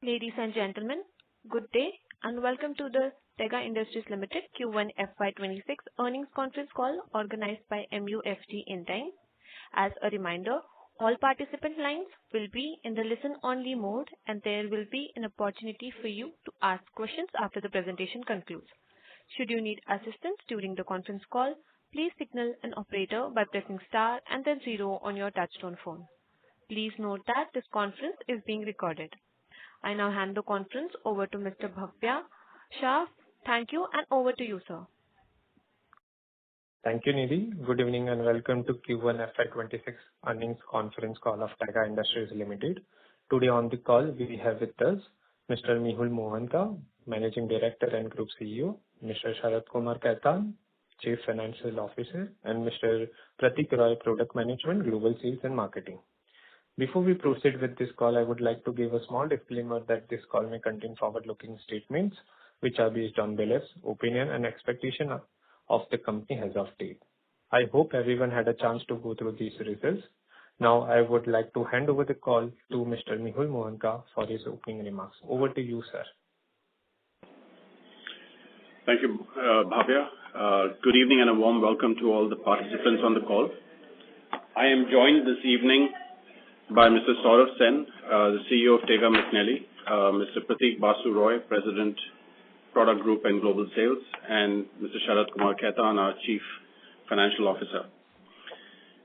Ladies and gentlemen, good day and welcome to the Tega Industries Limited Q1 FY26 earnings conference call organized by MUFG in time. As a reminder, all participant lines will be in the listen-only mode and there will be an opportunity for you to ask questions after the presentation concludes. Should you need assistance during the conference call, please signal an operator by pressing star and then 0 on your touchtone phone. Please note that this conference is being recorded. I now hand the conference over to Mr. Bhavya Shah. Thank you and over to you, sir. Thank you, Nidhi. Good evening and welcome to Q1 FY26 earnings conference call of Tega Industries Limited. Today on the call, we have with us Mr. Mehul Mohanka, Managing Director and Group CEO, Mr. Sharad Kumar Khaitan, Chief Financial Officer, and Mr. Pratik Roy, Product Management, Global Sales and Marketing. Before we proceed with this call, I would like to give a small disclaimer that this call may contain forward-looking statements which are based on beliefs, opinion, and expectation of the company as of date. I hope everyone had a chance to go through these results. Now, I would like to hand over the call to Mr. Mehul Mohanka for his opening remarks. Over to you, sir. Thank you, Bhavya. Good evening and a warm welcome to all the participants on the call. I am joined this evening by Mr. Saurav Sen, the CEO of Tega McNally, Mr. Pratik Basu Roy, President, Product Group and Global Sales, and Mr. Sharad Kumar Khaitan, our Chief Financial Officer.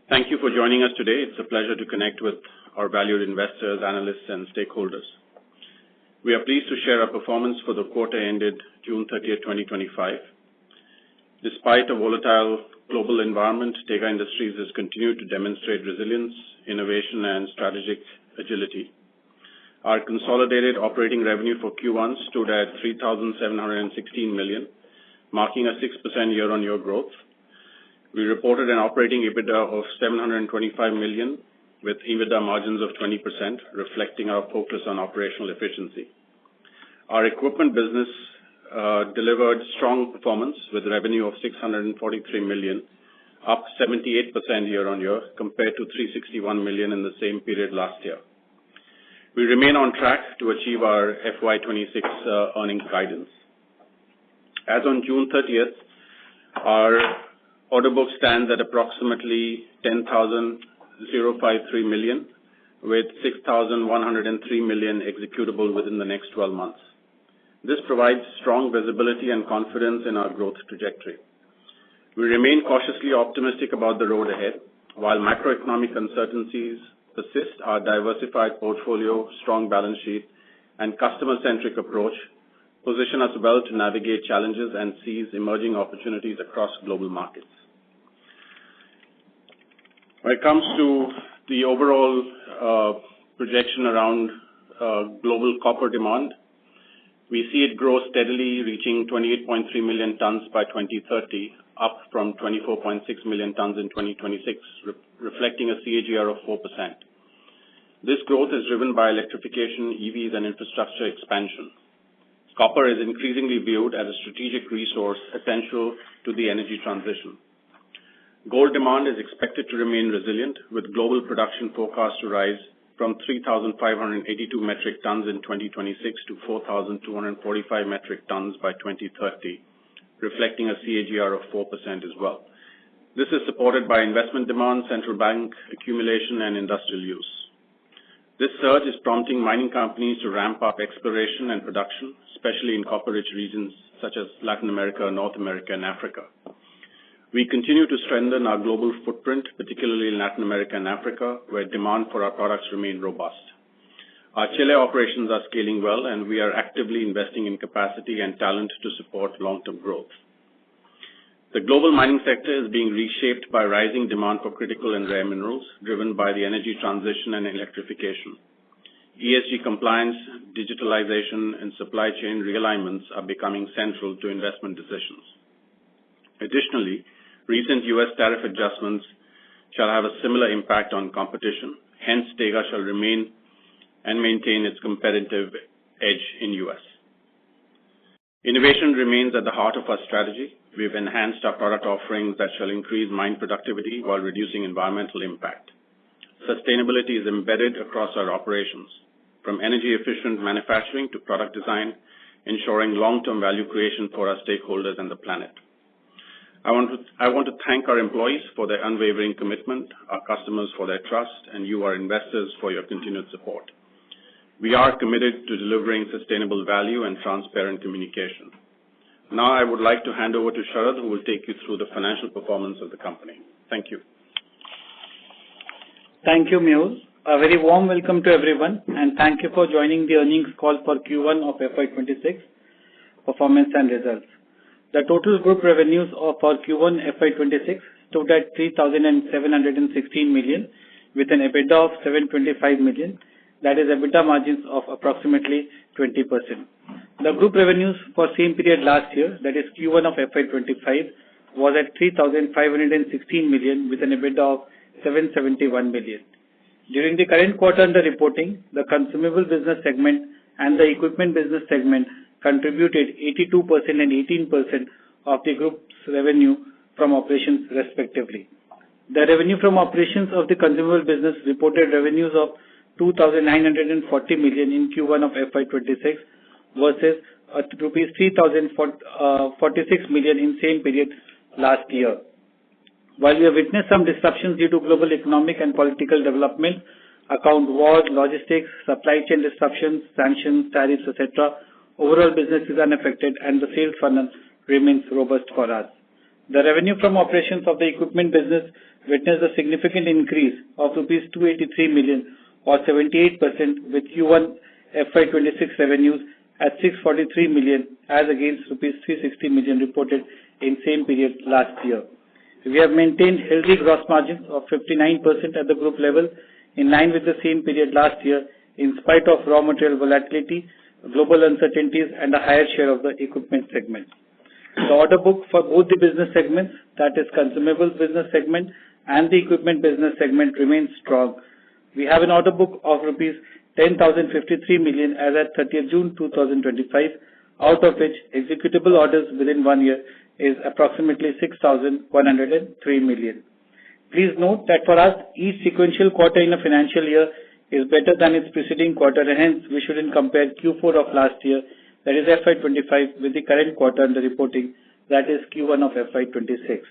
Thank you for joining us today. It's a pleasure to connect with our valued investors, analysts, and stakeholders. We are pleased to share our performance for the quarter ended June 30th, 2025. Despite a volatile global environment, Tega Industries has continued to demonstrate resilience, innovation, and strategic agility. Our consolidated operating revenue for Q1 stood at 3,716 million, marking a 6% year-on-year growth. We reported an operating EBITDA of 725 million with EBITDA margins of 20%, reflecting our focus on operational efficiency. Our equipment business delivered strong performance with revenue of 643 million, up 78% year-on-year compared to 361 million in the same period last year. We remain on track to achieve our FY26 earnings guidance. As on June 30th, our order book stands at approximately 10,053 million, with 6,103 million executable within the next 12 months. This provides strong visibility and confidence in our growth trajectory. We remain cautiously optimistic about the road ahead. While macroeconomic uncertainties persist, our diversified portfolio, strong balance sheet, and customer-centric approach position us well to navigate challenges and seize emerging opportunities across global markets. When it comes to the overall projection around global copper demand, we see it grow steadily, reaching 28.3 million tons by 2030, up from 24.6 million tons in 2026, reflecting a CAGR of 4%. This growth is driven by electrification, EVs, and infrastructure expansion. Copper is increasingly viewed as a strategic resource essential to the energy transition. Gold demand is expected to remain resilient, with global production forecast to rise from 3,582 metric tons in 2026 to 4,245 metric tons by 2030, reflecting a CAGR of 4% as well. This is supported by investment demand, central bank accumulation, and industrial use. This surge is prompting mining companies to ramp up exploration and production, especially in copper-rich regions such as Latin America, North America, and Africa. We continue to strengthen our global footprint, particularly in Latin America and Africa, where demand for our products remain robust. Our Chile operations are scaling well, and we are actively investing in capacity and talent to support long-term growth. The global mining sector is being reshaped by rising demand for critical and rare minerals, driven by the energy transition and electrification. ESG compliance, digitalization, and supply chain realignments are becoming central to investment decisions. Additionally, recent U.S. tariff adjustments shall have a similar impact on competition. Hence, Tega shall remain and maintain its competitive edge in U.S. Innovation remains at the heart of our strategy. We've enhanced our product offerings that shall increase mine productivity while reducing environmental impact. Sustainability is embedded across our operations, from energy-efficient manufacturing to product design, ensuring long-term value creation for our stakeholders and the planet. I want to thank our employees for their unwavering commitment, our customers for their trust, and you, our investors, for your continued support. We are committed to delivering sustainable value and transparent communication. Now I would like to hand over to Sharad, who will take you through the financial performance of the company. Thank you. Thank you, Mehul. A very warm welcome to everyone, and thank you for joining the earnings call for Q1 of FY26 performance and results. The total group revenues for Q1 FY26 stood at 3,716 million, with an EBITDA of 725 million, that is EBITDA margins of approximately 20%. The group revenues for same period last year, that is Q1 of FY25, was at 3,516 million with an EBITDA of 771 million. During the current quarter under reporting, the consumable business segment and the equipment business segment contributed 82% and 18% of the group's revenue from operations respectively. The revenue from operations of the consumable business reported revenues of 2,940 million in Q1 of FY26 versus rupees 3,046 million in same period last year. While we have witnessed some disruptions due to global economic and political development, account wars, logistics, supply chain disruptions, sanctions, tariffs, etc., overall business is unaffected and the sales funnel remains robust for us. The revenue from operations of the equipment business witnessed a significant increase of rupees 283 million or 78% with Q1 FY26 revenues at 643 million as against rupees 360 million reported in same period last year. We have maintained healthy gross margins of 59% at the group level in line with the same period last year in spite of raw material volatility, global uncertainties and a higher share of the equipment segment. The order book for both the business segments, that is consumables business segment and the equipment business segment, remains strong. We have an order book of rupees 10,053 million as at 30th June 2025, out of which executable orders within 1 year is approximately 6,103 million. Please note that for us, each sequential quarter in a financial year is better than its preceding quarter, and hence we shouldn't compare Q4 of last year, that is FY25, with the current quarter under reporting, that is Q1 of FY26.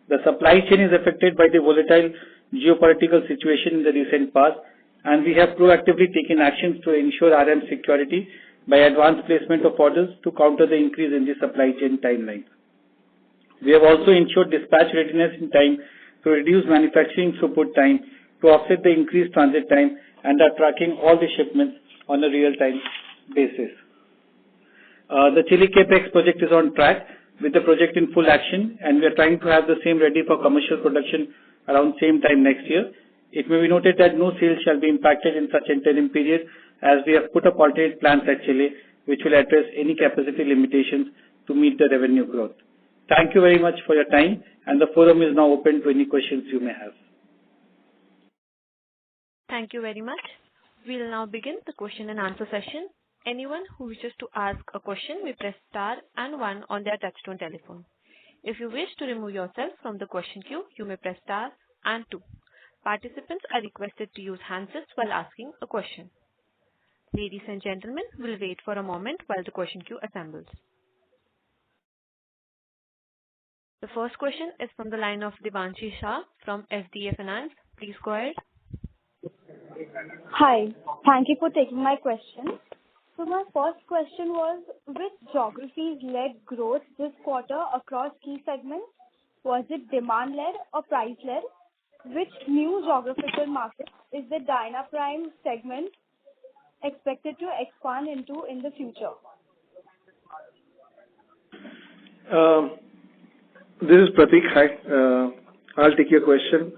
The supply chain is affected by the volatile geopolitical situation in the recent past, and we have proactively taken actions to ensure RM security by advanced placement of orders to counter the increase in the supply chain timeline. We have also ensured dispatch readiness in time to reduce manufacturing throughput time to offset the increased transit time and are tracking all the shipments on a real-time basis. The Chile Capex project is on track with the project in full action, and we are trying to have the same ready for commercial production around same time next year. It may be noted that no sales shall be impacted in such interim period as we have put up alternate plans at Chile which will address any capacity limitations to meet the revenue growth. Thank you very much for your time, and the forum is now open to any questions you may have. Thank you very much. We will now begin the question and answer session. Anyone who wishes to ask a question may press star and 1 on their touchtone telephone. If you wish to remove yourself from the question queue, you may press star and 2. Participants are requested to use handsets while asking a question. Ladies and gentlemen, we'll wait for a moment while the question queue assembles. The first question is from the line of Devanshi Shah from FDA Finance. Please go ahead. Hi, thank you for taking my question. So my first question was, which geographies led growth this quarter across key segments? Was it demand-led or price-led? Which new geographical market is the Dynaprime segment expected to expand into in the future? This is Pratik. Hi. I'll take your question.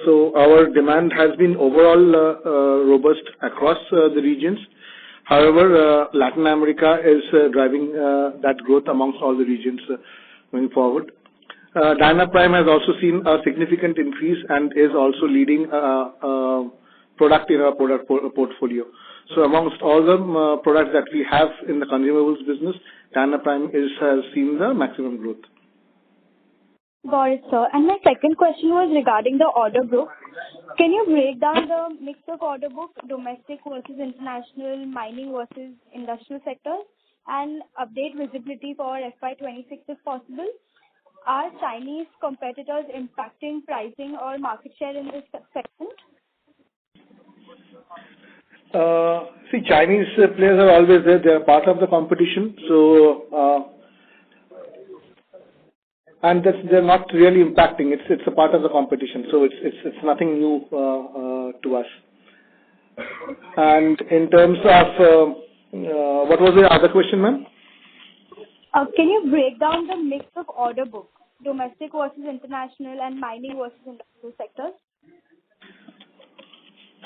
So our demand has been overall robust across the regions. However, Latin America is driving that growth amongst all the regions going forward. Dynaprime has also seen a significant increase and is also leading product in our product portfolio. So amongst all the products that we have in the consumables business, Dynaprime has seen the maximum growth. Got it, sir. And my second question was regarding the order book. Can you break down the mix of order book, domestic versus international, mining versus industrial sectors, and update visibility for FY26 if possible? Are Chinese competitors impacting pricing or market share in this segment? See, Chinese players are always there. They are part of the competition. And they're not really impacting. It's a part of the competition. So it's nothing new to us. And in terms of what was the other question, ma'am? Can you break down the mix of order book, domestic versus international, and mining versus industrial sectors?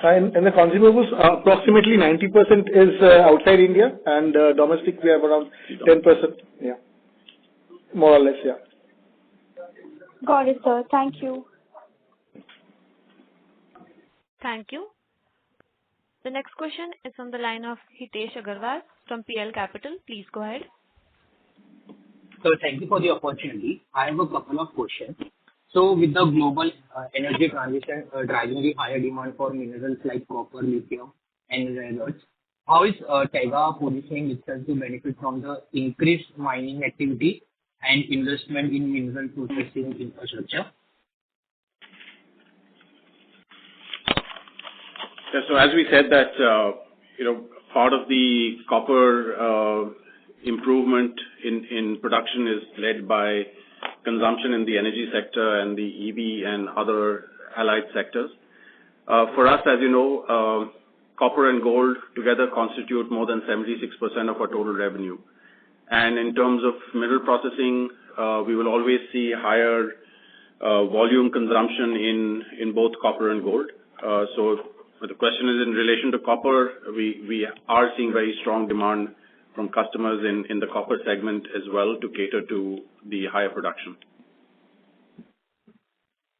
In the consumables, approximately 90% is outside India, and domestic we have around 10%. Yeah, more or less. Yeah. Got it, sir. Thank you. Thank you. The next question is on the line of Hitesh Agarwal from PL Capital. Please go ahead. So thank you for the opportunity. I have a couple of questions. So with the global energy transition driving the higher demand for minerals like copper, lithium, and rare earths, how is Tega positioning itself to benefit from the increased mining activity and investment in mineral processing infrastructure? Yeah, so as we said that, part of the copper improvement in production is led by consumption in the energy sector and the EV and other allied sectors. For us, as you know, copper and gold together constitute more than 76% of our total revenue. And in terms of mineral processing, we will always see higher volume consumption in both copper and gold. So the question is in relation to copper, we are seeing very strong demand from customers in the copper segment as well to cater to the higher production.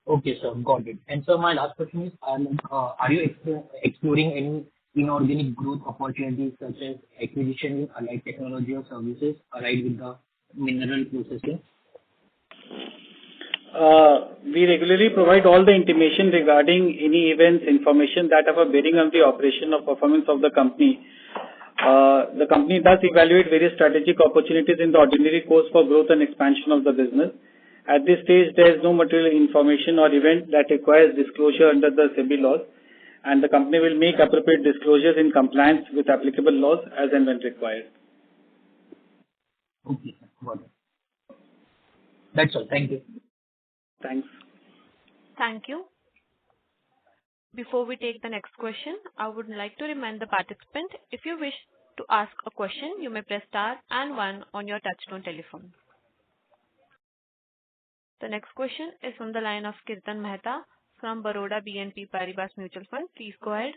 Okay, sir, got it. And so my last question is, are you exploring any inorganic growth opportunities such as acquisition in allied technology or services allied with the mineral processing? We regularly provide all the intimation regarding any events, information that have a bearing on the operation or performance of the company. The company does evaluate various strategic opportunities in the ordinary course for growth and expansion of the business. At this stage, there is no material information or event that requires disclosure under the SEBI laws, and the company will make appropriate disclosures in compliance with applicable laws as and when required. Okay, got it. That's all. Thank you. Thanks. Thank you. Before we take the next question, I would like to remind the participant, if you wish to ask a question, you may press star and 1 on your touchtone telephone. The next question is from the line of Kirtan Mehta from Baroda BNP Paribas Mutual Fund. Please go ahead.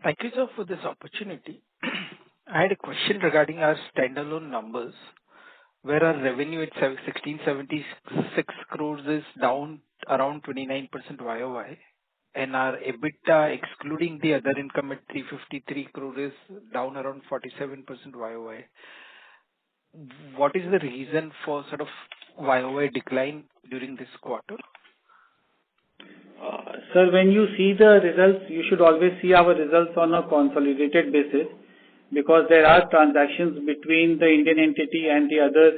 Thank you, sir, for this opportunity. I had a question regarding our standalone numbers, where our revenue at 1676 crores is down around 29% YOY, and our EBITDA, excluding the other income at 353 crores, is down around 47% YOY. What is the reason for sort of YOY decline during this quarter? Sir, when you see the results, you should always see our results on a consolidated basis, because there are transactions between the Indian entity and the other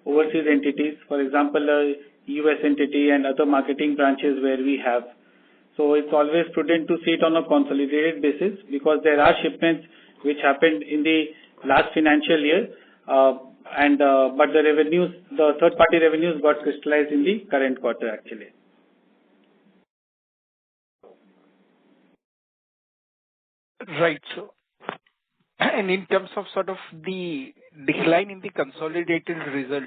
overseas entities, for example, a US entity and other marketing branches where we have. So it's always prudent to see it on a consolidated basis, because there are shipments which happened in the last financial year, but the revenues, the third-party revenues got crystallized in the current quarter actually. Right. So, and in terms of sort of the decline in the consolidated result,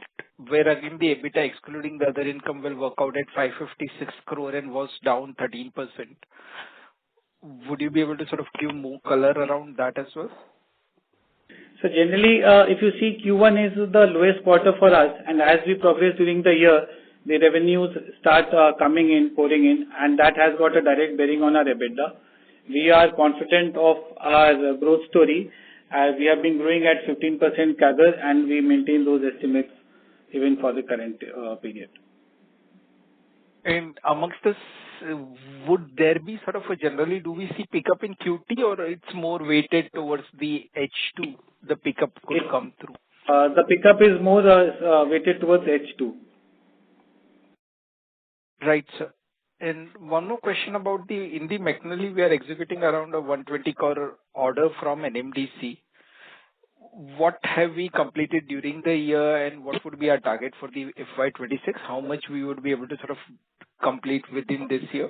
where again the EBITDA excluding the other income will work out at 556 crore and was down 13%. Would you be able to sort of give more color around that as well? So generally, if you see, Q1 is the lowest quarter for us, and as we progress during the year, the revenues start coming in, pouring in, and that has got a direct bearing on our EBITDA. We are confident of our growth story, as we have been growing at 15% CAGR, and we maintain those estimates even for the current period. And amongst this, would there be sort of a generally, do we see pickup in QT or it's more weighted towards the H2, the pickup could come through? The pickup is more weighted towards H2. Right, sir. And one more question about in the McNally, we are executing around a 120 crore order from NMDC. What have we completed during the year and what would be our target for the FY26? How much we would be able to sort of complete within this year?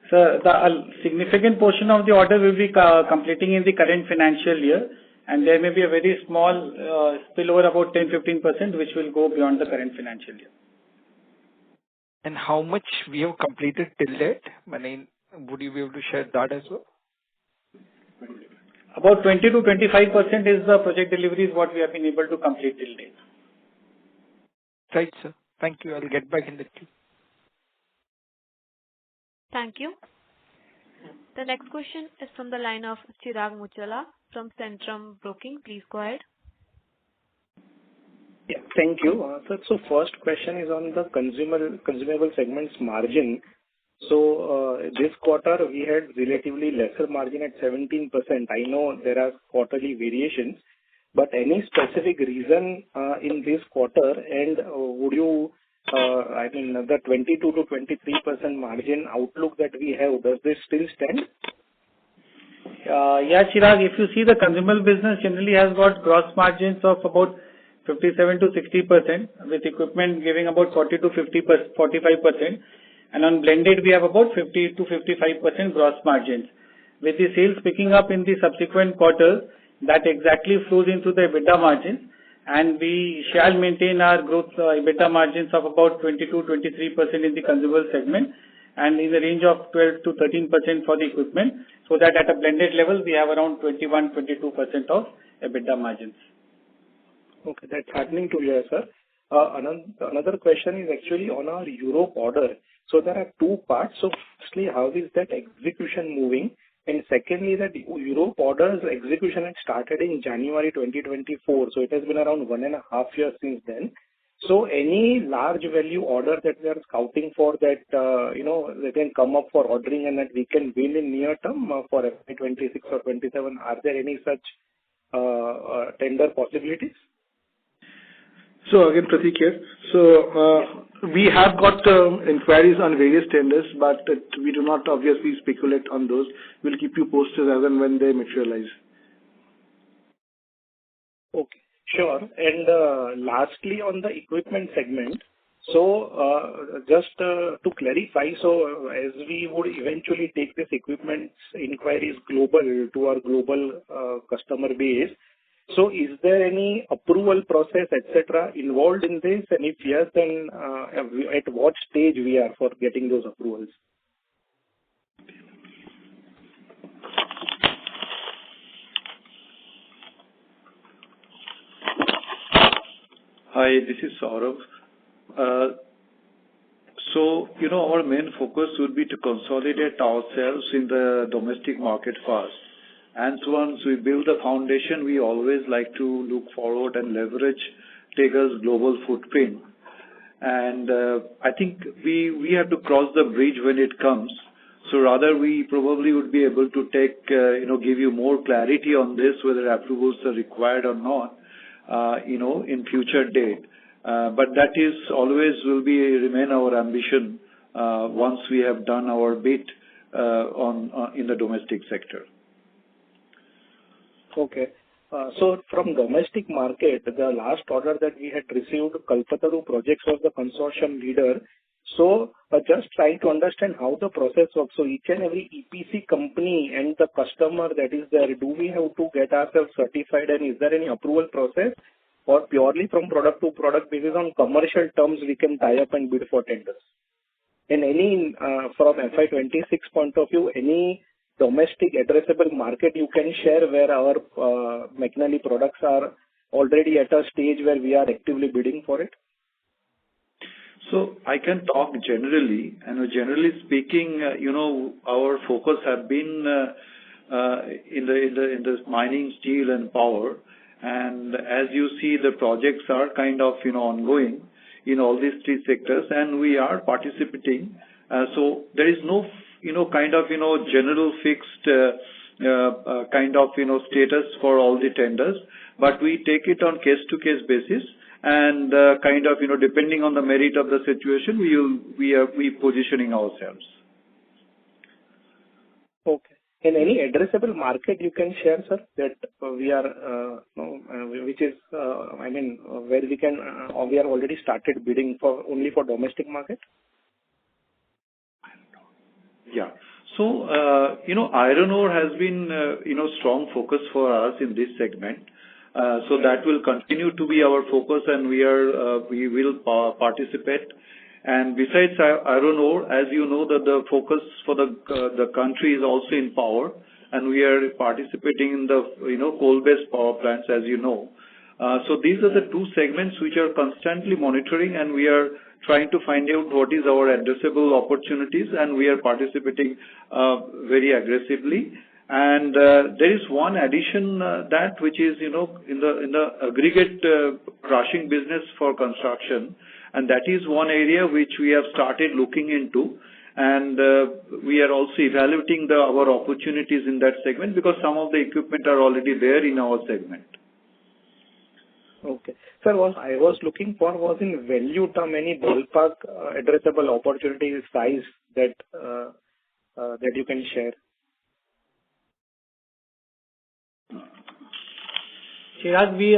So the significant portion of the order will be completing in the current financial year, and there may be a very small spillover, about 10-15%, which will go beyond the current financial year. And how much we have completed till date? I mean, would you be able to share that as well? About 20 to 25% is the project deliveries what we have been able to complete till date. Right, sir. Thank you. I'll get back in the queue. Thank you. The next question is from the line of Chirag Muchala from Centrum Broking. Please go ahead. Yeah, thank you. So first question is on the consumable segment's margin. So this quarter we had relatively lesser margin at 17%. I know there are quarterly variations, but any specific reason in this quarter, and would you, the 22 to 23% margin outlook that we have, does this still stand? Yeah, Chirag, if you see the consumable business generally has got gross margins of about 57 to 60%, with equipment giving about 40 to 45%. And on blended, we have about 50 to 55% gross margins. With the sales picking up in the subsequent quarters, that exactly flows into the EBITDA margins, and we shall maintain our growth EBITDA margins of about 22-23% in the consumable segment, and in the range of 12 to 13% for the equipment, so that at a blended level, we have around 21-22% of EBITDA margins. Okay, that's heartening to hear, sir. Another question is actually on our Europe order. So there are two parts. So firstly, how is that execution moving? And secondly, that Europe orders execution had started in January 2024. So it has been around 1.5 years since then. So any large value order that we are scouting for that, they can come up for ordering and that we can win in near term for FY26 or 27, are there any such tender possibilities? So again, Pratik here. So we have got inquiries on various tenders, but we do not obviously speculate on those. We'll keep you posted as and when they materialize. Okay, sure. And lastly, on the equipment segment, so just to clarify, so as we would eventually take this equipment inquiries global to our global customer base, so is there any approval process, etc., involved in this? And if yes, then at what stage we are for getting those approvals? Hi, this is Saurabh. So, our main focus would be to consolidate ourselves in the domestic market first. And so once we build a foundation, we always like to look forward and leverage Tega's global footprint. And I think we have to cross the bridge when it comes. So rather, we probably would be able to give you more clarity on this, whether approvals are required or not, in future date. But that is always will remain our ambition once we have done our bit in the domestic sector. Okay. So from domestic market, the last order that we had received, Kalpataru Projects was the consortium leader. So just trying to understand how the process works. So each and every EPC company and the customer that is there, do we have to get ourselves certified, and is there any approval process, or purely from product to product basis on commercial terms we can tie up and bid for tenders? And any, from FY26 point of view, any domestic addressable market you can share where our McNally products are already at a stage where we are actively bidding for it? So I can talk generally, and generally speaking, our focus have been in the mining, steel, and power. And as you see, the projects are kind of, ongoing in all these three sectors, and we are participating. So there is no, kind of, general fixed kind of, status for all the tenders, but we take it on case-to-case basis, and kind of, depending on the merit of the situation, we positioning ourselves. Okay. In any addressable market you can share, sir, that we are, which is, where we can, we are already started bidding for only for domestic market? Yeah. So, iron ore has been, strong focus for us in this segment. So that will continue to be our focus, and we will participate. And besides iron ore, as you know, that the focus for the country is also in power, and we are participating in the, coal-based power plants, as you know. So these are the two segments which are constantly monitoring, and we are trying to find out what is our addressable opportunities, and we are participating very aggressively. And there is one addition that which is, in the aggregate crushing business for construction, and that is one area which we have started looking into, and we are also evaluating our opportunities in that segment because some of the equipment are already there in our segment. Okay. Sir, what I was looking for was in value term, any ballpark addressable opportunity size that you can share. Chirag, we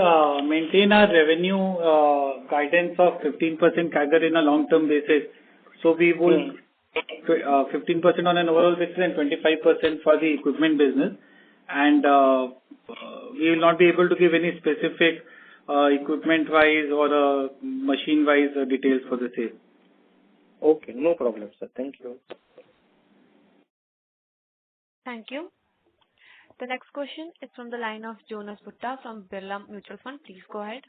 maintain our revenue guidance of 15% CAGR in a long-term basis. So we will 15% on an overall basis and 25% for the equipment business. And we will not be able to give any specific equipment-wise or machine-wise details for the same. Okay, no problem, sir. Thank you. Thank you. The next question is from the line of Jonas Bhutta from Birla Mutual Fund. Please go ahead.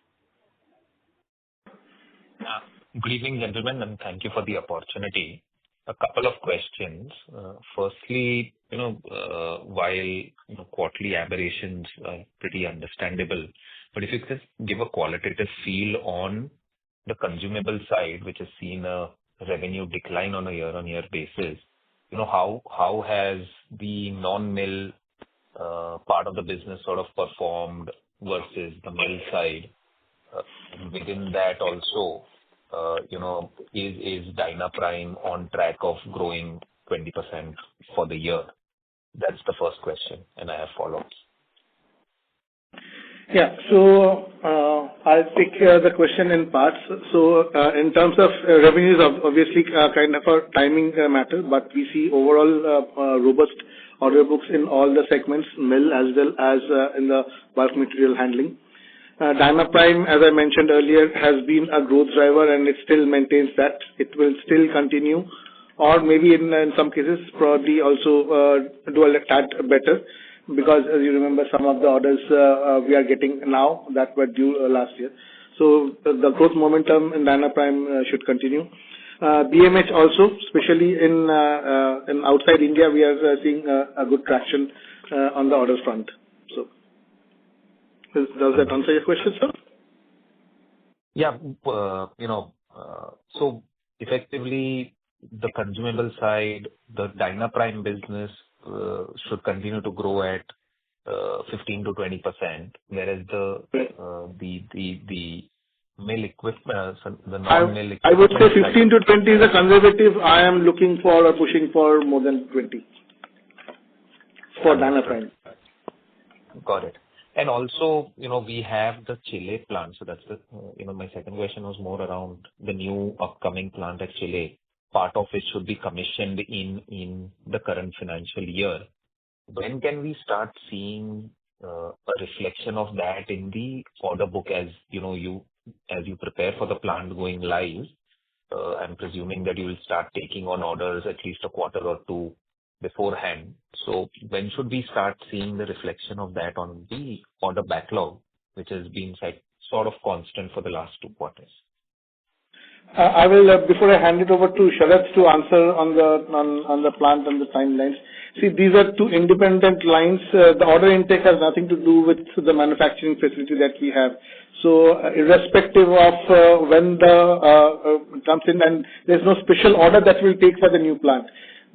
Good evening, gentlemen, and thank you for the opportunity. A couple of questions. Firstly, while quarterly aberrations are pretty understandable, but if you could just give a qualitative feel on the consumable side, which has seen a revenue decline on a year-on-year basis, how has the non-mill part of the business sort of performed versus the mill side? Within that also, is Dynaprime on track of growing 20% for the year? That's the first question, and I have follow-ups. Yeah. So I'll take the question in parts. So in terms of revenues, obviously kind of a timing matter, but we see overall robust order books in all the segments, mill as well as in the bulk material handling. Dynaprime, as I mentioned earlier, has been a growth driver, and it still maintains that. It will still continue, or maybe in some cases probably also do a tad better, because as you remember, some of the orders we are getting now that were due last year. So the growth momentum in Dynaprime should continue. BMH also, especially in outside India, we are seeing a good traction on the orders front. So does that answer your question, sir? Yeah. So effectively, the consumable side, the Dynaprime business should continue to grow at 15 to 20%, whereas the mill equipment, the non-mill equipment. I would say 15 to 20 is a conservative. I am looking for or pushing for more than 20 for Dynaprime. Got it. And also, we have the Chile plant. So that's my second question was more around the new upcoming plant at Chile. Part of it should be commissioned in the current financial year. When can we start seeing a reflection of that in the order book as you prepare for the plant going live? I'm presuming that you will start taking on orders at least a quarter or two beforehand. So when should we start seeing the reflection of that on the order backlog, which has been sort of constant for the last 2 quarters? I will, before I hand it over to Sharad to answer on the plant and the timelines. See, these are two independent lines. The order intake has nothing to do with the manufacturing facility that we have. So, irrespective of when the comes in, and there's no special order that we'll take for the new plant.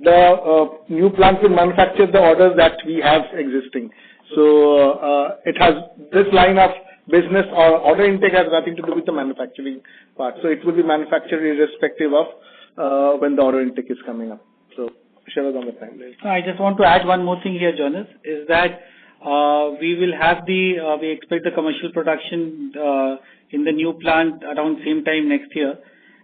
The new plant will manufacture the orders that we have existing. So, it has this line of business or order intake has nothing to do with the manufacturing part. So it will be manufactured irrespective of when the order intake is coming up. So Sharad on the timeline. I just want to add one more thing here, Jonas, is that we will have we expect the commercial production in the new plant around same time next year,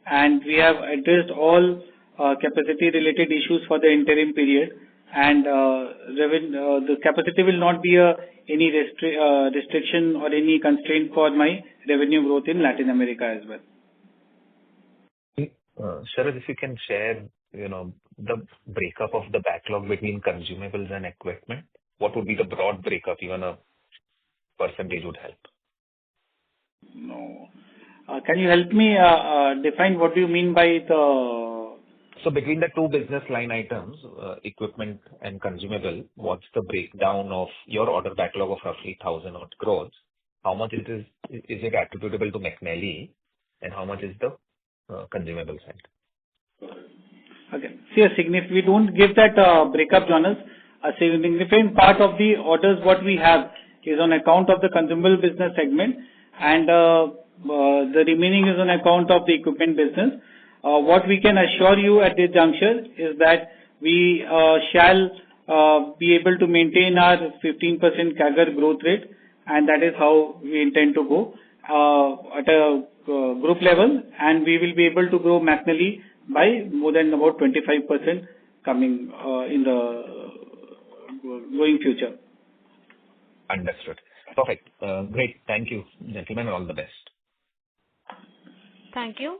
and we have addressed all capacity related issues for the interim period, and the capacity will not be any restriction or any constraint for my revenue growth in Latin America as well. Sharad, if you can share, the breakup of the backlog between consumables and equipment, what would be the broad breakup? Even a percentage would help. No. Can you help me define what do you mean by the... So between the two business line items, equipment and consumable, what's the breakdown of your order backlog of roughly 1,000 odd crores? How much is it attributable to McNally, and how much is the consumable side? Okay. See, we don't give that breakup, Jonas. A significant part of the orders what we have is on account of the consumable business segment, and the remaining is on account of the equipment business. What we can assure you at this juncture is that we shall be able to maintain our 15% CAGR growth rate, and that is how we intend to go at a group level, and we will be able to grow McNally by more than about 25% coming in the going future. Understood. Perfect. Great. Thank you, gentlemen. All the best. Thank you.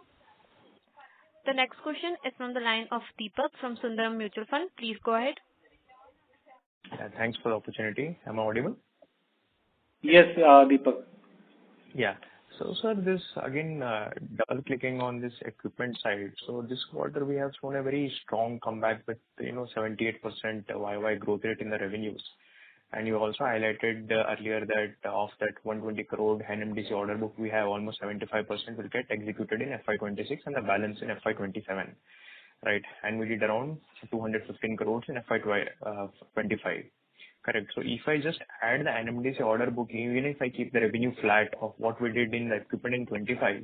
The next question is from the line of Deepak from Sundaram Mutual Fund. Please go ahead. Thanks for the opportunity. Am I audible? Yes, Deepak. Yeah. So, sir, this again, double clicking on this equipment side. So this quarter we have shown a very strong comeback with 78% YY growth rate in the revenues. And you also highlighted earlier that of that 120 crore NMDC order book, we have almost 75% will get executed in FY26 and the balance in FY27, right? And we did around 215 crores in FY25. Correct. So if I just add the NMDC order book, even if I keep the revenue flat of what we did in the equipment in 25,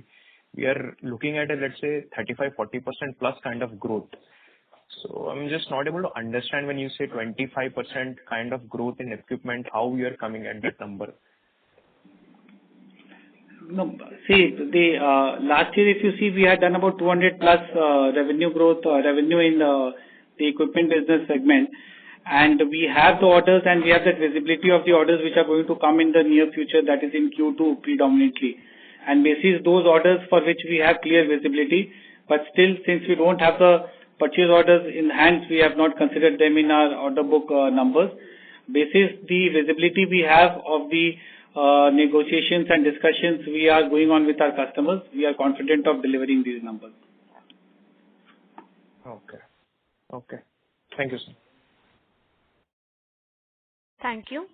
we are looking at a, let's say, 35-40% plus kind of growth. So I'm just not able to understand when you say 25% kind of growth in equipment, how we are coming at that number. No, see, the last year, if you see, we had done about 200 plus revenue growth, revenue in the equipment business segment. And we have the orders and we have that visibility of the orders which are going to come in the near future, that is in Q2 predominantly. And basis those orders for which we have clear visibility, but still since we don't have the purchase orders in hand, we have not considered them in our order book numbers. Basis the visibility we have of the negotiations and discussions we are going on with our customers, we are confident of delivering these numbers. Okay. Thank you, sir. Thank you.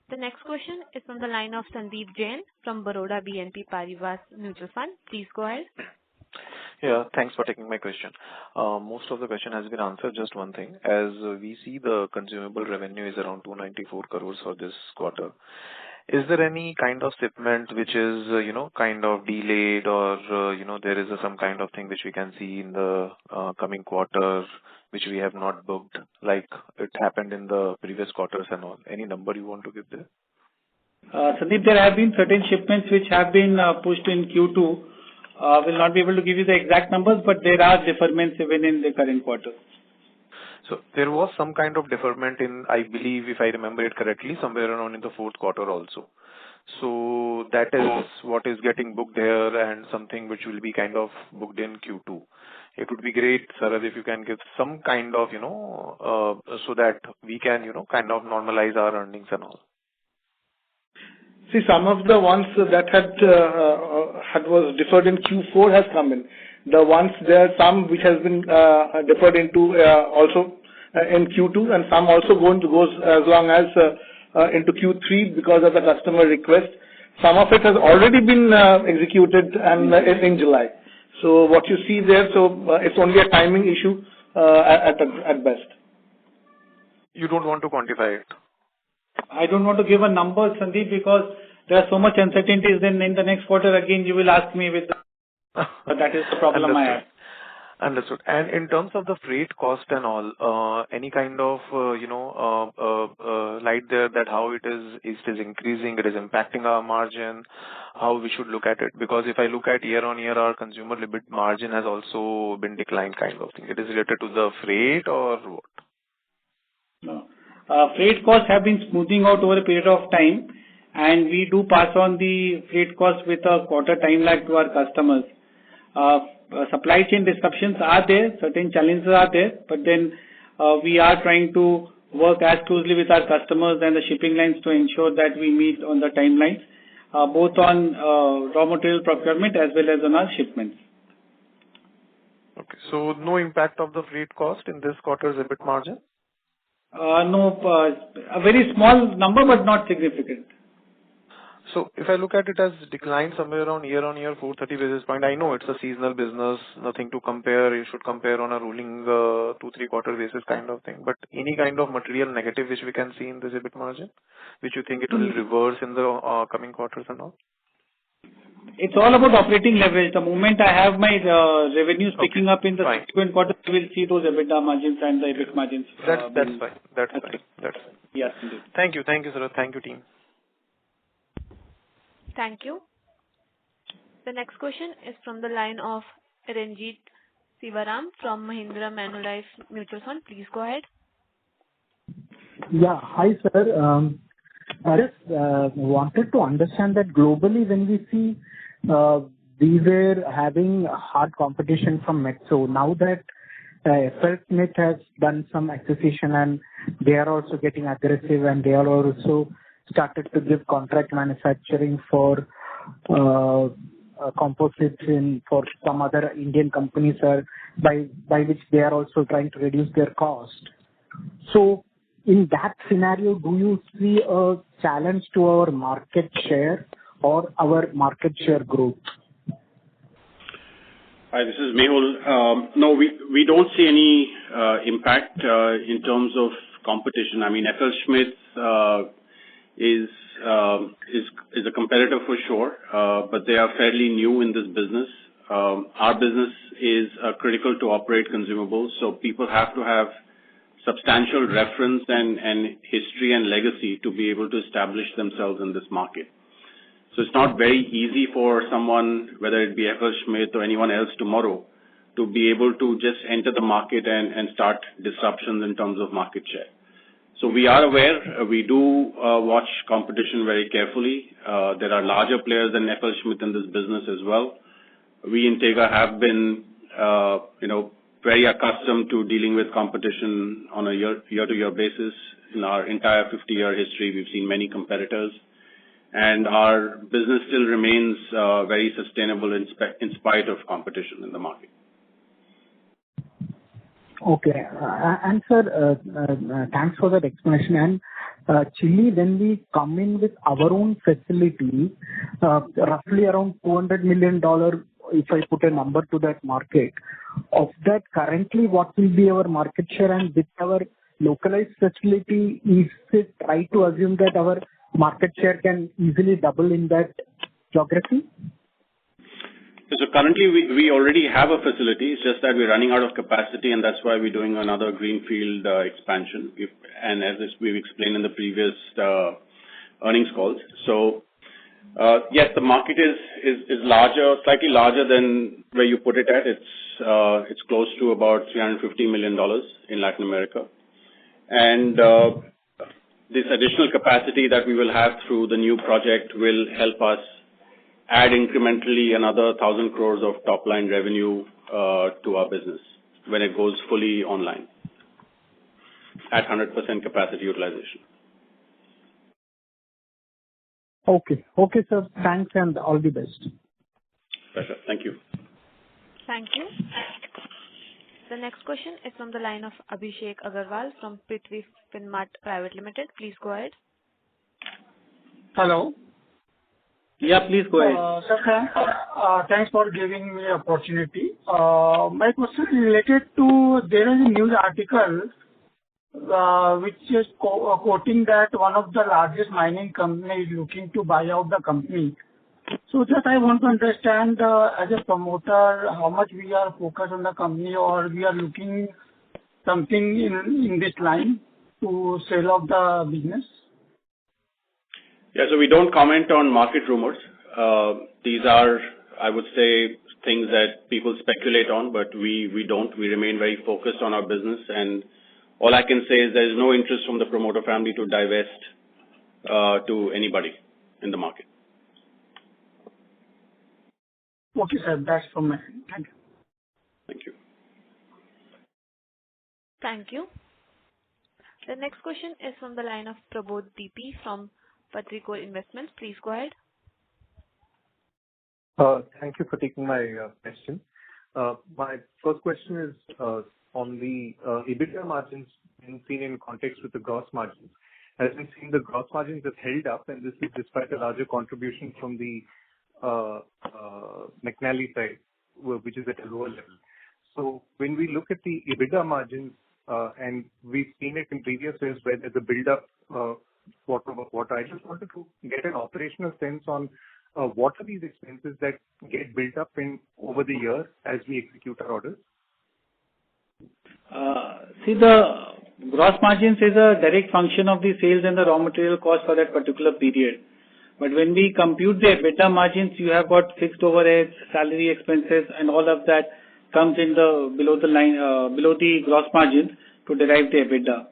The next question is from the line of Sandeep Jain from Baroda BNP Paribas Mutual Fund. Please go ahead. Yeah, thanks for taking my question. Most of the question has been answered. Just one thing. As we see the consumable revenue is around 294 crores for this quarter. Is there any kind of shipment which is, kind of delayed or, there is some kind of thing which we can see in the coming quarters which we have not booked, like it happened in the previous quarters and all? Any number you want to give there? Sandeep, there have been certain shipments which have been pushed in Q2. Will not be able to give you the exact numbers, but there are deferments even in the current quarter. So there was some kind of deferment in, I believe, if I remember it correctly, somewhere around in the fourth quarter also. So that is what is getting booked there and something which will be kind of booked in Q2. It would be great, Sharad, if you can give some kind of, so that we can, kind of normalize our earnings and all. See, some of the ones that had was deferred in Q4 has come in. The ones there, some which has been deferred into also in Q2, and some also goes as long as into Q3 because of the customer request. Some of it has already been executed and in July. So what you see there, it's only a timing issue at best. You don't want to quantify it? I don't want to give a number, Sandeep, because there are so much uncertainties. Then in the next quarter again, you will ask me with. That is the problem I have. Understood. And in terms of the freight cost and all, any kind of, light there that how it is increasing, it is impacting our margin, how we should look at it? Because if I look at year-on-year, our consumer EBIT margin has also been declined kind of thing. It is related to the freight or what? No. Freight costs have been smoothing out over a period of time, and we do pass on the freight cost with a quarter time lag to our customers. Supply chain disruptions are there, certain challenges are there, but then we are trying to work as closely with our customers and the shipping lines to ensure that we meet on the timelines, both on raw material procurement as well as on our shipments. Okay, so no impact of the freight cost in this quarter's EBIT margin? No, a very small number, but not significant. So if I look at it as decline somewhere around year-on-year 430 basis point, I know it's a seasonal business, nothing to compare. You should compare on a rolling 2-3 quarter basis kind of thing. But any kind of material negative which we can see in this EBIT margin, which you think it will reverse in the coming quarters and all? It's all about operating leverage. The moment I have my revenues picking up in the subsequent quarter, we will see those EBITDA margins and the EBIT margins. That's fine. That's fine. Yes, indeed. Thank you, sir. Thank you, team. Thank you. The next question is from the line of Ranjit Sivaram from Mahindra Manulife Mutual Fund. Please go ahead. Yeah. Hi, sir. I just wanted to understand that globally when we see we were having hard competition from Metso. Now that FLSmidth has done some acquisition and they are also getting aggressive and they are also started to give contract manufacturing for composites for some other Indian companies by which they are also trying to reduce their cost. So in that scenario, do you see a challenge to our market share or our market share growth? Hi, this is Mehul. No, we don't see any impact in terms of competition. I mean, FLSmidth is a competitor for sure, but they are fairly new in this business. Our business is critical to operate consumables, so people have to have substantial reference and history and legacy to be able to establish themselves in this market. So it's not very easy for someone, whether it be FLSmidth or anyone else tomorrow, to be able to just enter the market and start disruptions in terms of market share. So we are aware. We do watch competition very carefully. There are larger players than FLSmidth in this business as well. We in Tega have been, very accustomed to dealing with competition on a year-to-year basis. In our entire 50-year history, we've seen many competitors, and our business still remains very sustainable in spite of competition in the market. Okay. And sir, thanks for that explanation. And Chile, when we come in with our own facility, roughly around $200 million, if I put a number to that market, of that currently what will be our market share, and with our localized facility, is it right to assume that our market share can easily double in that geography? So currently we already have a facility. It's just that we're running out of capacity, and that's why we're doing another greenfield expansion. And as we've explained in the previous earnings calls. So yes, the market is larger, slightly larger than where you put it at. It's close to about $350 million in Latin America. And this additional capacity that we will have through the new project will help us add incrementally another 1,000 crores of top-line revenue to our business when it goes fully online at 100% capacity utilization. Okay. Okay, sir. Thanks and all the best. Pleasure. Thank you. Thank you. The next question is from the line of Abhishek Agarwal from Prithvi Finmart Private Limited. Please go ahead. Hello. Yeah, please go ahead. Sir, thanks for giving me opportunity. My question is related to, there is a news article which is quoting that one of the largest mining company is looking to buy out the company. So just I want to understand as a promoter how much we are focused on the company, or we are looking something in this line to sell off the business. Yeah, so we don't comment on market rumors. These are, I would say, things that people speculate on, but we don't. We remain very focused on our business, and all I can say is there is no interest from the promoter family to divest to anybody in the market. Okay, sir. That's from my end. Thank you. Thank you. Thank you. The next question is from the line of Prabodh DP from Patricor Investments. Please go ahead. Thank you for taking my question. My first question is on the EBITDA margins being seen in context with the gross margins. As we've seen, the gross margins have held up, and this is despite a larger contribution from the McNally side, which is at a lower level. So when we look at the EBITDA margins, and we've seen it in previous years where there's a build-up quarter-over-quarter, I just wanted to get an operational sense on what are these expenses that get built up over the year as we execute our orders? See, the gross margins is a direct function of the sales and the raw material cost for that particular period. But when we compute the EBITDA margins, you have got fixed overheads, salary expenses, and all of that comes in the below the gross margins to derive the EBITDA.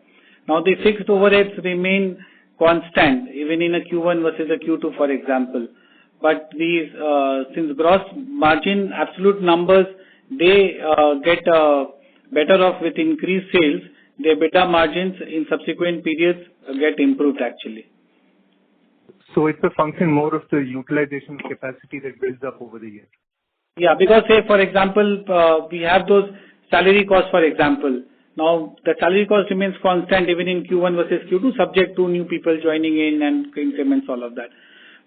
Now the fixed overheads remain constant even in a Q1 versus a Q2, for example. But these since gross margin absolute numbers they get better off with increased sales, the EBITDA margins in subsequent periods get improved actually. So it's a function more of the utilization capacity that builds up over the year. Yeah, because say for example, we have those salary costs, for example. Now the salary cost remains constant even in Q1 versus Q2, subject to new people joining in and increments, all of that.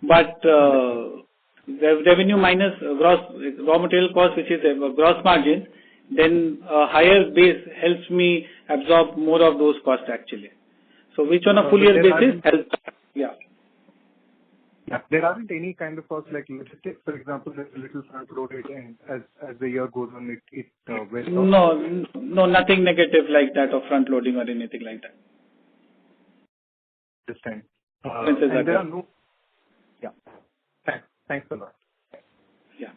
But the revenue minus raw material cost, which is a gross margin, then a higher base helps me absorb more of those costs actually. So which on a full year basis helps. Yeah. Yeah, there aren't any kind of costs like logistics, for example, that's a little front loaded, and as the year goes on, it wears off. No, nothing negative like that, or front loading or anything like that. Understand. And there are no. Yeah. Thanks a lot. Yeah.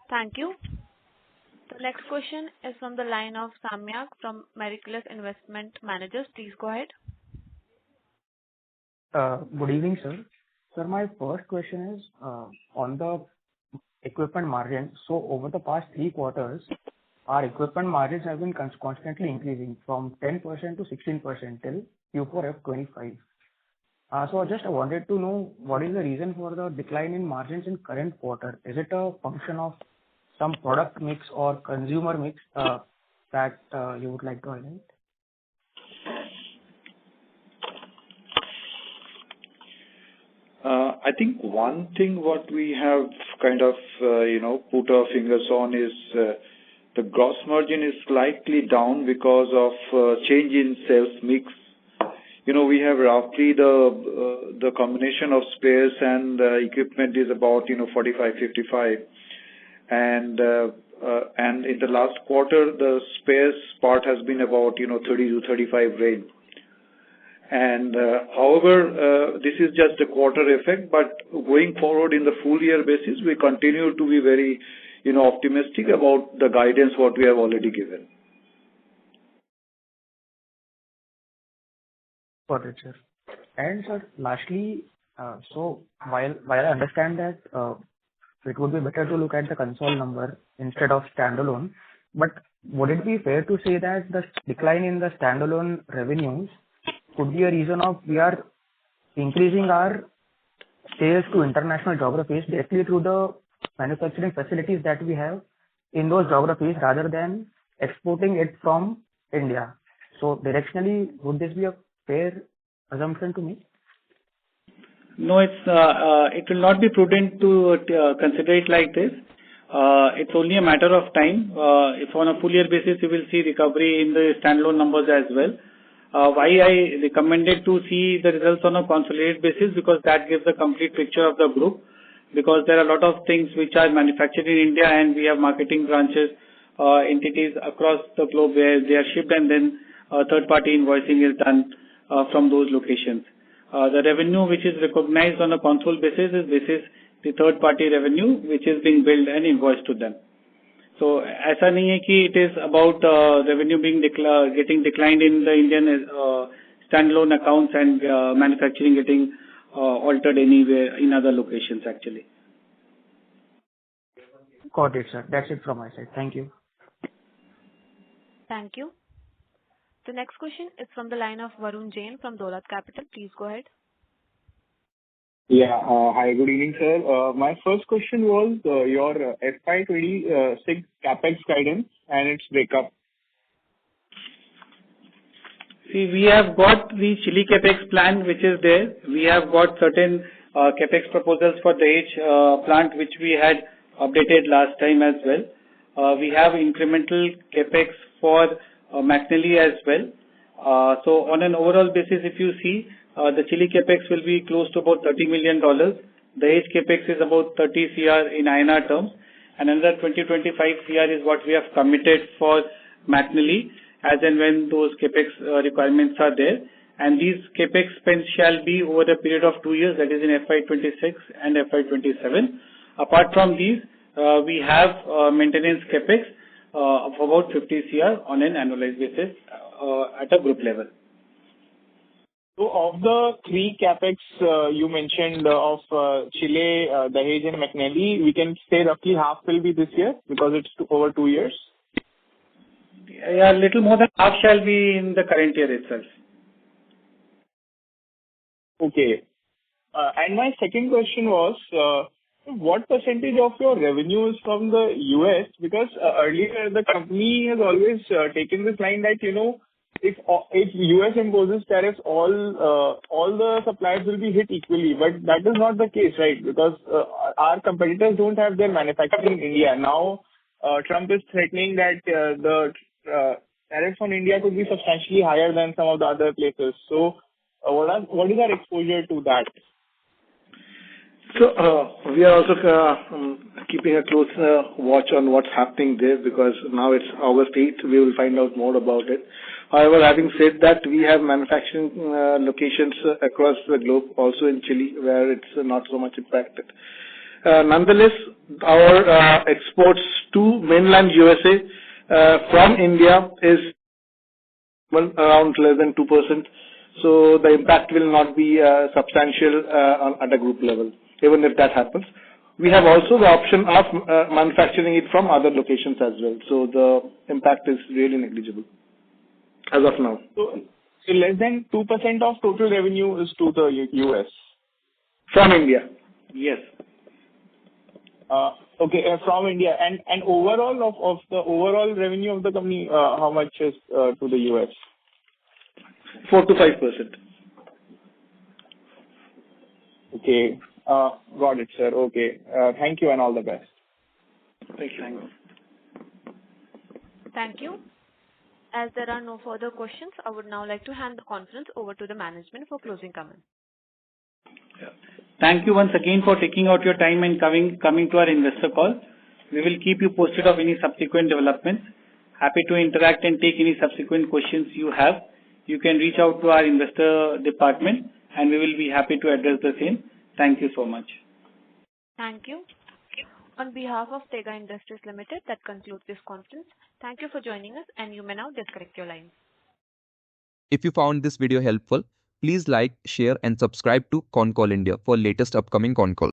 Thank you. The next question is from the line of Samyak from Mericulous Investment Managers. Please go ahead. Good evening, sir. Sir, my first question is on the equipment margin. So over the past 3 quarters, our equipment margins have been constantly increasing from 10% to 16% till Q4 F25. So I just wanted to know what is the reason for the decline in margins in current quarter. Is it a function of some product mix or consumer mix that you would like to highlight? I think one thing what we have kind of, put our fingers on is the gross margin is slightly down because of change in sales mix. We have roughly the combination of spares and equipment is about, 45-55. And in the last quarter, the spares part has been about, 30 to 35 range. And however, this is just a quarter effect, but going forward in the full year basis, we continue to be very, optimistic about the guidance what we have already given. Got it, sir. And sir, lastly, so while I understand that it would be better to look at the console number instead of standalone, but would it be fair to say that the decline in the standalone revenues could be a reason of we are increasing our sales to international geographies directly through the manufacturing facilities that we have in those geographies rather than exporting it from India. So directionally, would this be a fair assumption to make? No, it will not be prudent to consider it like this. It's only a matter of time. If on a full year basis, you will see recovery in the standalone numbers as well. Why I recommended to see the results on a consolidated basis, because that gives a complete picture of the group, because there are a lot of things which are manufactured in India and we have marketing branches, entities across the globe where they are shipped and then third-party invoicing is done from those locations. The revenue which is recognized on a consolidated basis is the third-party revenue which is being billed and invoiced to them. So, ऐसा नहीं है कि it is about revenue being getting declined in the Indian standalone accounts and manufacturing getting altered anywhere in other locations actually. Got it, sir. That's it from my side. Thank you. Thank you. The next question is from the line of Varun Jain from Dolat Capital. Please go ahead. Yeah. Hi, good evening, sir. My first question was your FY26 CapEx guidance and its breakup. See, we have got the Chile CapEx plan which is there. We have got certain CapEx proposals for the Dahej plant which we had updated last time as well. We have incremental CapEx for McNally as well. So on an overall basis, if you see, the Chile CapEx will be close to about $30 million. The Dahej CapEx is about 30 CR in INR terms, and another 20-25 CR is what we have committed for McNally, as and when those CapEx requirements are there. And these CapEx spends shall be over a period of 2 years, that is in FY26 and FY27. Apart from these, we have maintenance CapEx of about 50 CR on an annualized basis at a group level. So of the three CapEx you mentioned of Chile, Dahej and McNally, we can say roughly half will be this year because it's over 2 years? Yeah, a little more than half shall be in the current year itself. Okay. And my second question was, what percentage of your revenue is from the US? Because earlier the company has always taken this line that, you know, if US imposes tariffs, all the suppliers will be hit equally. But that is not the case, right? Because our competitors don't have their manufacturing in India. Now, Trump is threatening that the tariffs on India could be substantially higher than some of the other places. So, what is our exposure to that? So we are also keeping a close watch on what's happening there, because now it's August 8th. We will find out more about it. However, having said that, we have manufacturing locations across the globe, also in Chile, where it's not so much impacted. Nonetheless, our exports to mainland USA from India is around less than 2%. So the impact will not be substantial at a group level, even if that happens. We have also the option of manufacturing it from other locations as well. So the impact is really negligible as of now. So less than 2% of total revenue is to the US? From India. Yes. Okay, from India. And overall of the overall revenue of the company, how much is to the US? 4 to 5%. Okay. Got it, sir. Okay. Thank you and all the best. Thank you. Thank you. As there are no further questions, I would now like to hand the conference over to the management for closing comments. Yeah. Thank you once again for taking out your time and coming to our investor call. We will keep you posted of any subsequent developments. Happy to interact and take any subsequent questions you have. You can reach out to our investor department and we will be happy to address the same. Thank you so much. Thank you. On behalf of Tega Industries Limited, that concludes this conference. Thank you for joining us, and you may now disconnect your lines. If you found this video helpful, please like, share and subscribe to Concall India for latest upcoming Concall.